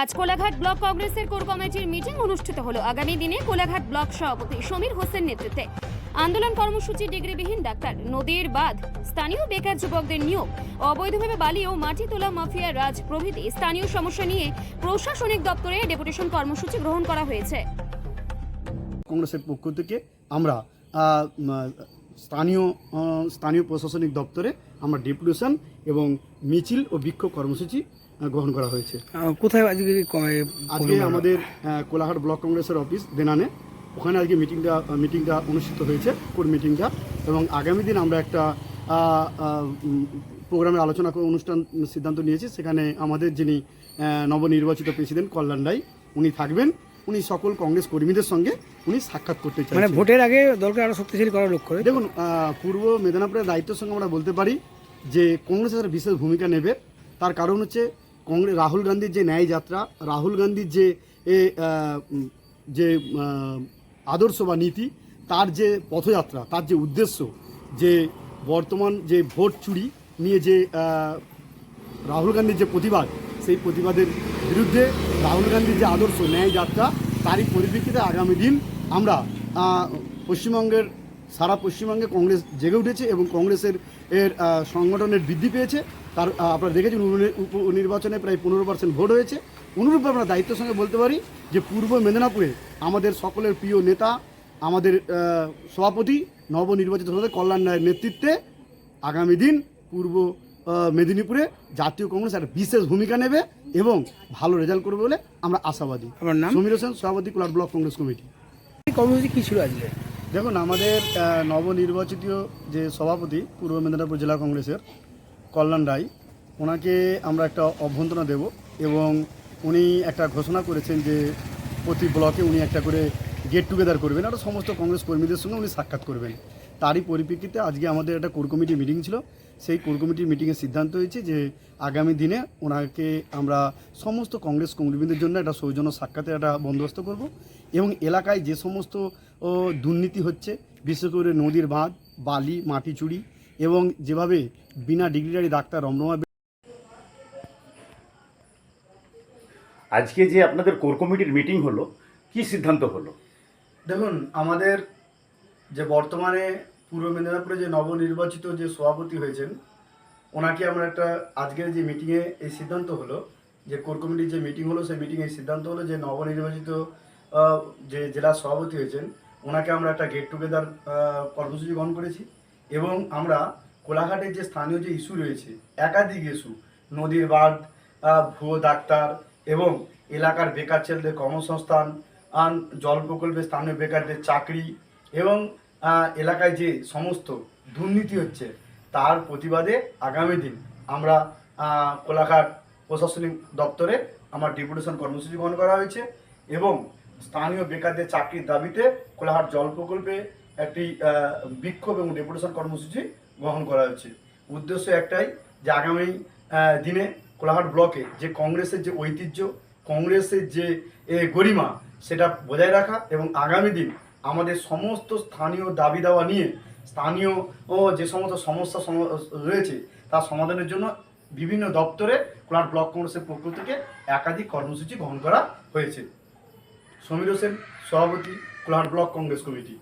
আজ কোলাঘাট ব্লক কংগ্রেসের কোর কমিটির মিটিং অনুষ্ঠিত হলো। আগামী দিনে কোলাঘাট ব্লক সভাপতি সমীর হোসেন নেতৃত্বে আন্দোলন কর্মসূচি ডিগ্রিবিহীন ডাক্তার, নদীর বাঁধ, স্থানীয় বেকার যুবকদের নিয়োগ, অবৈধভাবে বালি ও মাটি তোলা মাফিয়া রাজ প্রভৃতি স্থানীয় সমস্যা নিয়ে প্রশাসনিক দপ্তরে ডেপুটেশন কর্মসূচি গ্রহণ করা হয়েছে। কংগ্রেসের পক্ষ থেকে আমরা স্থানীয় প্রশাসনিক দপ্তরে আমরা ডেপুটেশন এবং মিছিল ও বিক্ষোভ কর্মসূচি গ্রহণ করা হয়েছে। কোথায় আজকে আমাদের কোলাঘাট ব্লক কংগ্রেসের অফিস দেনানে, ওখানে আজকে মিটিংটা অনুষ্ঠিত হয়েছে, কোর মিটিংটা। এবং আগামী দিন আমরা একটা প্রোগ্রামের আলোচনা অনুষ্ঠান সিদ্ধান্ত নিয়েছি। সেখানে আমাদের যিনি নবনির্বাচিত প্রেসিডেন্ট কল্যাণ রায় উনি থাকবেন। উনি সকল কংগ্রেস কর্মীদের সঙ্গে উনি সাক্ষাৎ করতে চান। মানে ভোটের আগে দলকে আরো শক্তিশালী করার লক্ষ্য। দেখুন, পূর্ব মেদিনীপুরের দায়িত্বের সঙ্গে আমরা বলতে পারি যে কংগ্রেসের বিশেষ ভূমিকা নেবে। তার কারণ হচ্ছে রাহুল গান্ধীর যে ন্যায় যাত্রা, রাহুল গান্ধীর যে আদর্শ বা নীতি, তার যে পথযাত্রা, তার যে উদ্দেশ্য, যে বর্তমান যে ভোট চুরি নিয়ে যে রাহুল গান্ধীর যে প্রতিবাদ, সেই প্রতিবাদের বিরুদ্ধে রাহুল গান্ধীর যে আদর্শ ন্যায় যাত্রা, তারই পরিপ্রেক্ষিতে আগামী দিন আমরা সারা পশ্চিমবঙ্গে কংগ্রেস জেগে উঠেছে এবং কংগ্রেসের সংগঠনের বৃদ্ধি পেয়েছে। তার আপনারা দেখেছেন উপনির্বাচনে প্রায় 15% ভোট হয়েছে। অনুরূপে আমরা দায়িত্বের সঙ্গে বলতে পারি যে পূর্ব মেদিনীপুরে আমাদের সকলের প্রিয় নেতা, আমাদের সভাপতি নবনির্বাচিত কল্যাণ রায়ের নেতৃত্বে আগামী দিন পূর্ব মেদিনীপুরে জাতীয় কংগ্রেস একটা বিশেষ ভূমিকা নেবে এবং ভালো রেজাল্ট করবে বলে আমরা আশাবাদী। আমার নাম সমীর হোসেন, সভাপতি কোলাঘাট ব্লক কংগ্রেস কমিটি। কর্মসূচি কী ছিল আজকে? দেখুন, আমাদের নবনির্বাচিত যে সভাপতি পূর্ব মেদিনীপুর জেলা কংগ্রেসের কল্যাণ রায়, ওনাকে আমরা একটা অভ্যর্থনা দেব এবং উনি একটা ঘোষণা করেছেন যে প্রতি ব্লকে উনি একটা করে গেট টুগেদার করবেন, আর সমস্ত কংগ্রেস কর্মীদের সঙ্গে উনি সাক্ষাৎ করবেন। তারই পরিপ্রেক্ষিতে আজকে আমাদের একটা কোর কমিটি মিটিং ছিল। সেই কোর কমিটির মিটিংয়ের সিদ্ধান্ত হয়েছে যে আগামী দিনে ওনাকে আমরা সমস্ত কংগ্রেস কর্মীদের জন্য একটা সৌজন্য সাক্ষাতের একটা বন্দোবস্ত করব এবং এলাকায় যে সমস্ত দুর্নীতি হচ্ছে, বিশেষ করে নদীর বাঁধ, বালি, মাটি চুরি এবং যেভাবে বিনা ডিগ্রিধারী ডাক্তার রমরমা। আজকে যে আপনাদের কোর কমিটির মিটিং হলো, কি সিদ্ধান্ত হলো? দেখুন, আমাদের যে বর্তমানে পূর্ব মেদিনীপুরে যে নবনির্বাচিত যে সভাপতি হয়েছেন, ওনাকে আমরা একটা আজকের যে মিটিংয়ে এই সিদ্ধান্ত হলো, যে কোর কমিটির যে মিটিং হলো, সেই মিটিংয়ে সিদ্ধান্ত হলো যে নবনির্বাচিত যে জেলা সভাপতি হয়েছেন, ওনাকে আমরা একটা গেট টুগেদার কর্মসূচি গ্রহণ করেছি। এবং আমরা কোলাঘাটের যে স্থানীয় যে ইস্যু রয়েছে, একাধিক ইস্যু, নদীর বাঁধ, ভুয়ো ডাক্তার এবং এলাকার বেকার ছেলেদের কর্মসংস্থান, জল প্রকল্পে স্থানীয় বেকারদের চাকরি এবং এলাকায় যে সমস্ত দুর্নীতি হচ্ছে, তার প্রতিবাদে আগামী দিন আমরা কোলাঘাট প্রশাসনিক দপ্তরে আমার ডেপুটেশন কর্মসূচি গ্রহণ করা হয়েছে এবং স্থানীয় বেকারদের চাকরির দাবিতে কোলাঘাট জল প্রকল্পে একটি বিক্ষোভ এবং ডেপুটেশন কর্মসূচি গ্রহণ করা হয়েছে। উদ্দেশ্য একটাই, যে আগামী দিনে কোলাঘাট ব্লকে যে কংগ্রেসের যে ঐতিহ্য, কংগ্রেসের যে গরিমা, সেটা বজায় রাখা এবং আগামী দিন আমাদের সমস্ত স্থানীয় দাবি দাওয়া নিয়ে স্থানীয় যে সমস্ত সমস্যা রয়েছে তার সমাধানের জন্য বিভিন্ন দপ্তরে কোলাঘাট ব্লক কংগ্রেসের পক্ষ থেকে একাধিক কর্মসূচি গ্রহণ করা হয়েছে। সমীর হোসেন, সভাপতি, কোলাঘাট ব্লক কংগ্রেস কমিটি।